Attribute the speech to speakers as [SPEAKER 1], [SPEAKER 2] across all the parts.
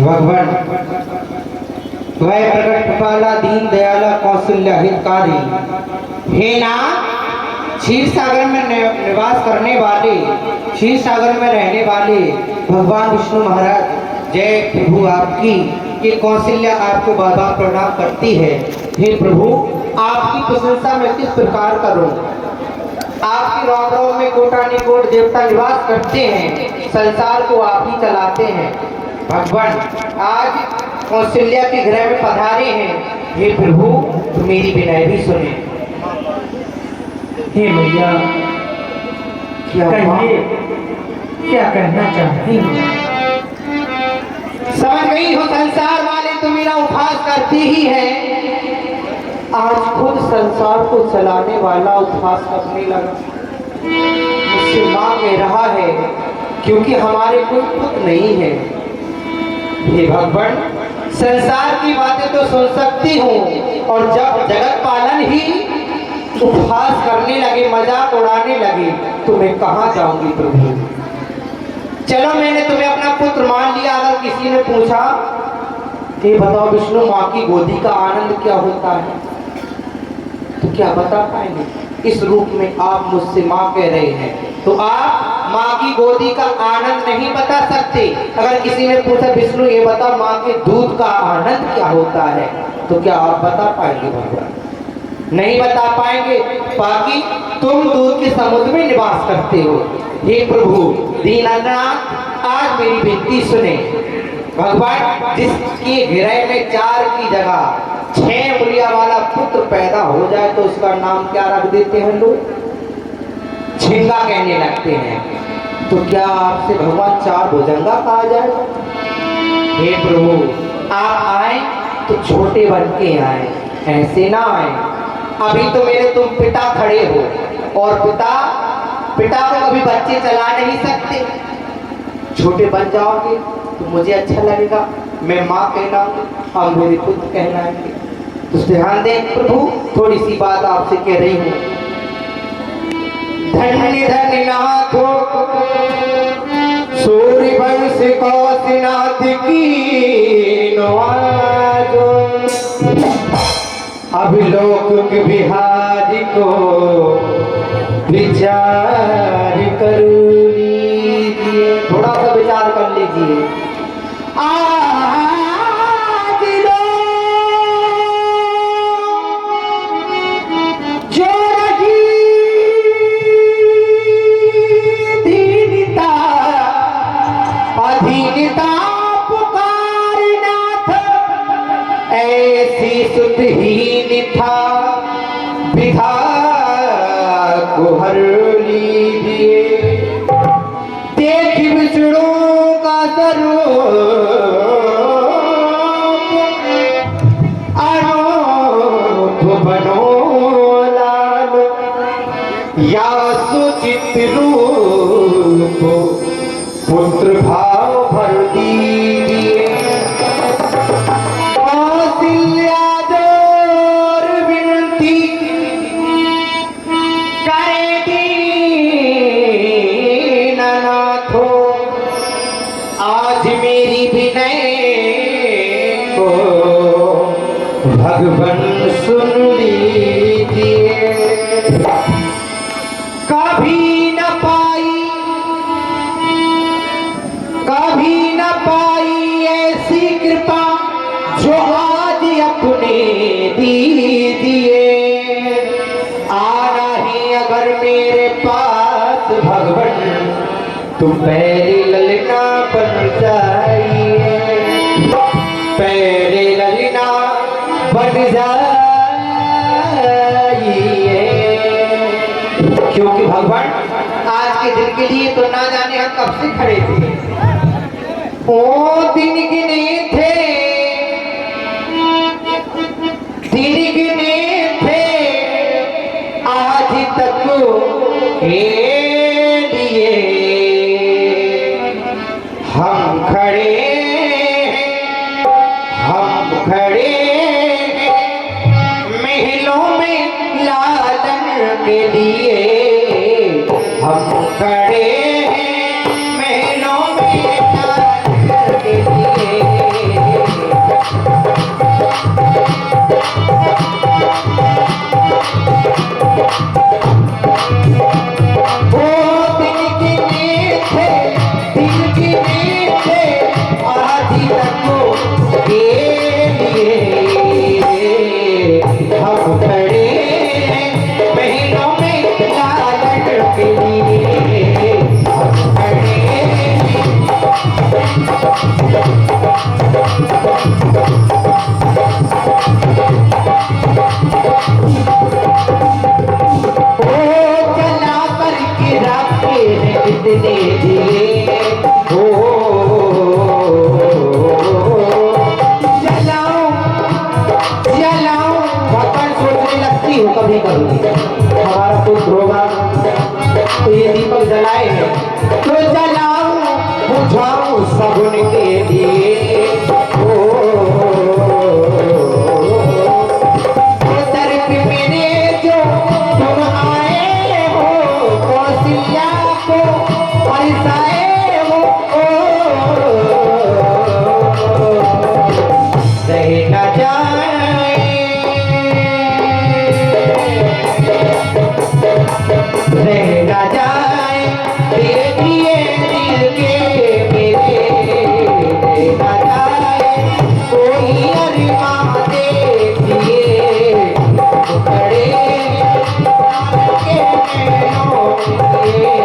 [SPEAKER 1] भगवान वह प्रकट कृपाला दीन दयाला कौशल्या हितकारी हे नाथ, क्षीर सागर में निवास करने वाले, क्षीर सागर में रहने वाले भगवान विष्णु महाराज, जय प्रभु आपकी। ये कौशल्या आपको बार बार प्रणाम करती है। हे प्रभु, आपकी प्रशंसा मैं किस प्रकार करूं? आपकी रौद्रों में कोटानी कोट देवता निवास करते हैं, संसार को आप ही चलाते हैं। भगवान आज कौशल्या के गृह में पधारे हैं। हे प्रभु, तो मेरी विनय भी सुने।
[SPEAKER 2] हे मैया, कहिए क्या कहना चाहती हो?
[SPEAKER 1] समझ गई हो, संसार वाले तो मेरा उपहास करती ही है। आज खुद संसार को चलाने वाला उपहास करने लगा, मुझसे मांग रहा है, क्योंकि हमारे कोई पुत्र नहीं है। हे भगवान, संसार की बातें तो सुन सकती हूँ, और जब जगत पालन ही उपहास करने लगे, मजाक उड़ाने लगे, तो मैं कहाँ जाऊंगी प्रभु? चलो, मैंने तुम्हें अपना पुत्र मान लिया। अगर किसी ने पूछा कि बताओ विष्णु, माँ की गोदी का आनंद क्या होता है, तो क्या बता पाएंगे? इस रूप में आप मुझसे माँ कह रहे हैं, तो आप माँ की गोदी का आनंद नहीं बता सकते। अगर किसी ने पूछा विष्णु ये बता माँ के दूध का आनंद क्या होता है, तो क्या आप बता पाएंगे भगवान? नहीं बता पाएंगे। बाकी तुम दूध के समुद्र में निवास करते हो। हे प्रभु दीनानाथ, आज मेरी विनती सुने। भगवान, जिसके हृदय में 4 की जगह 6 उंगलियां वाला पुत्र पैदा हो जाए, तो उसका नाम क्या रख देते हैं लोग? झिंगा कहने लगते हैं। तो क्या आपसे भगवान 4 भुजंगा कहा जाए? हे प्रभु, आप आए तो छोटे बन के आए, ऐसे ना आए। अभी तो मेरे तुम पिता खड़े हो, और पिता को कभी बच्चे चला नहीं सकते। छोटे बन जाओगे तो मुझे अच्छा लगेगा, मैं माँ कहलाऊंगी और मेरे पुत्र कहलाएंगे। तो ध्यान दें प्रभु, थोड़ी सी बात आपसे कह रही हूँ। धन्य धन्य नाथो सूर्यवंश कौशिनाथ की नवाजो, अभिलोक बिहारी को विचार कर लीजिए। थोड़ा सा विचार कर लीजिए। आज जो रही दीनता अधीनता पुकारनाथ, ऐसी सुतहीन था विधा को हर लीजिए। देख विष्णु का स्वरूप अनूप बनो लाल, या सुचित रूप पुत्र भाव भर दीजिए। विनती करे दी भगवन तुम पैरे ललना बन जाइए, पैरे ललना बन जाइए। क्योंकि भगवान आज के दिन के लिए तो ना जाने हम कब से खड़े थे, ओ दिन गिने थे, दिन गिने थे आज तक के लिए हम खड़े हैं महलों में लालन के लिए, हम खड़े हैं महलों में लालन के लिए। वो दिन गिने थे, दिन गिने थे आधी तक के लिए, हम खड़े हैं महीनों में लालन के लिए, हम खड़े हैं। कितने दिए हो जलाऊं भगवान सोचने लगती हो कभी कभी हमारा कोई प्रोग्राम तो ये दीपक जलाए हैं तो जलाऊं बुझाऊं सगुन के लिए हो, दर पे मेरे जो तुम आए हो कौशल्या को बरसाए हो, रह न जाए, रह न जाए देखिए दिल के मेरे, रह न जाए कोई अरमां देखिए, खड़े के महलों के लिए,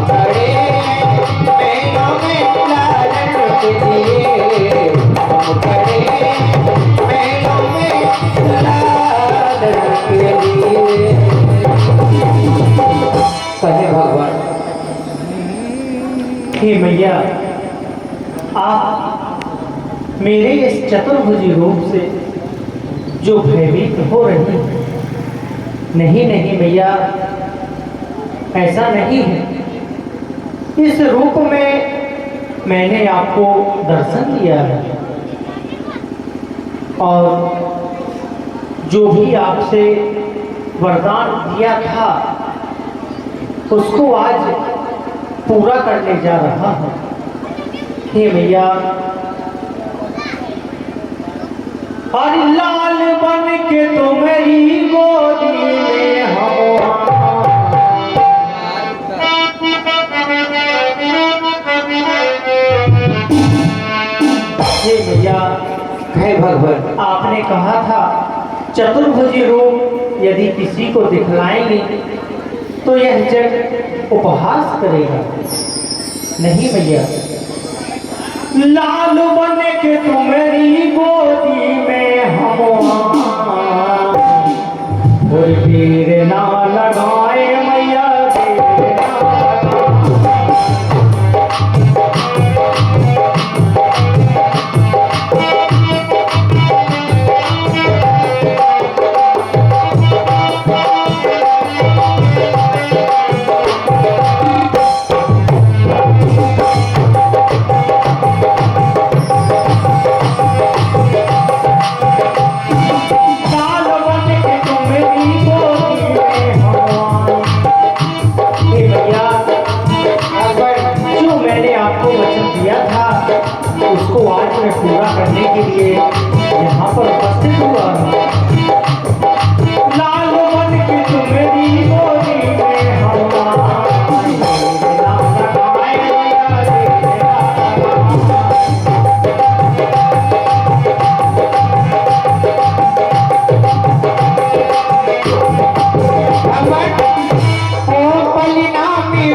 [SPEAKER 1] खड़े महलों में लालन के लिए, खड़े महलों में लालन के लिए। कहे भगवान
[SPEAKER 2] हे मैया, आप मेरे इस चतुर्भुजी रूप से जो भयभीत हो रही हैं, नहीं नहीं मैया, ऐसा नहीं है। इस रूप में मैंने आपको दर्शन दिया है और जो भी आपसे वरदान दिया था उसको आज पूरा करने जा रहा हूँ। हे मैया, और लाल बन के तो मेरी गोदी में हम हे मैया,
[SPEAKER 1] हे भगवान
[SPEAKER 2] आपने कहा था चतुर्भुजी रूप यदि किसी को दिखलाएंगे तो यह जग उपहास करेगा। नहीं भैया, लाल बन के तुम्हारी गोदी में हम कोई पीर ना लगाए मैया,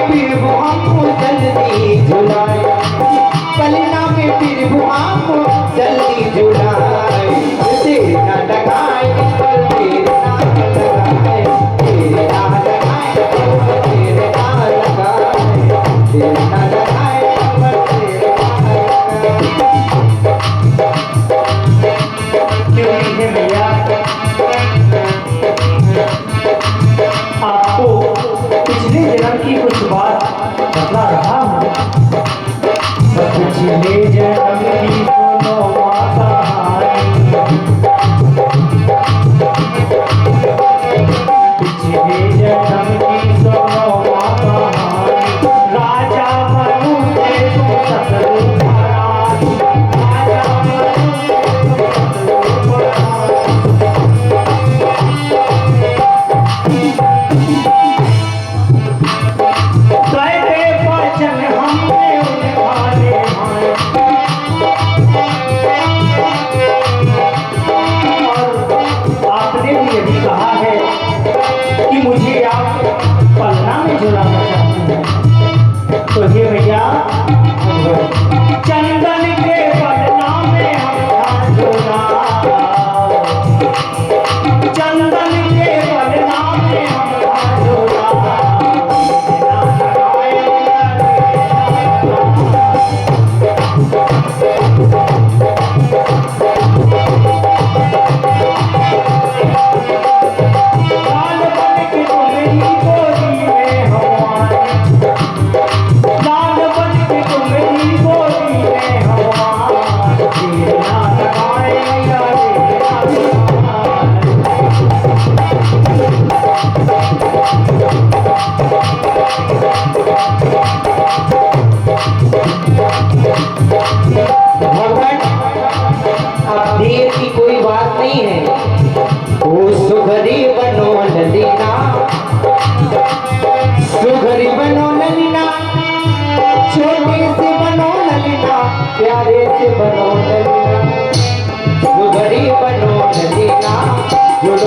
[SPEAKER 1] फिर वो हमको जल्दी झुलाए, पलना में फिर वो हमको जल्दी झुलाए। तेरे ना लगाए पर तेरे ना लगाए, तेरे ना लगाए पर तेरे ना लगाए, तेरे ना लगाए पर तेरे ना लगाए।
[SPEAKER 2] क्यों नहीं है भैया, आपको पिछले जन्म की कुछ बात बता रहा हूँ। पिछले जन्म की सुनो माता पिछले जन्म की सुनो माता राजा बनू थे तुम सतरूप महाराज, राजा बनू थे तुम सतरूप महाराज। कहते वचन हमने उन्हें और आपने भी यही कहा है कि मुझे आप पलना में झुलाना चाहते हैं। तो हे भैया, चंदन के पलना में हम झूला, चंदन के पलना में हम झूला।
[SPEAKER 1] अब देर की कोई बात नहीं है। ओ सुघरी बनो ललीना, सुघरी बनो ललीना, छोटे से बनो ललीना, प्यारे से बनो ललीना, सुघरी बनो ललीना, जुड़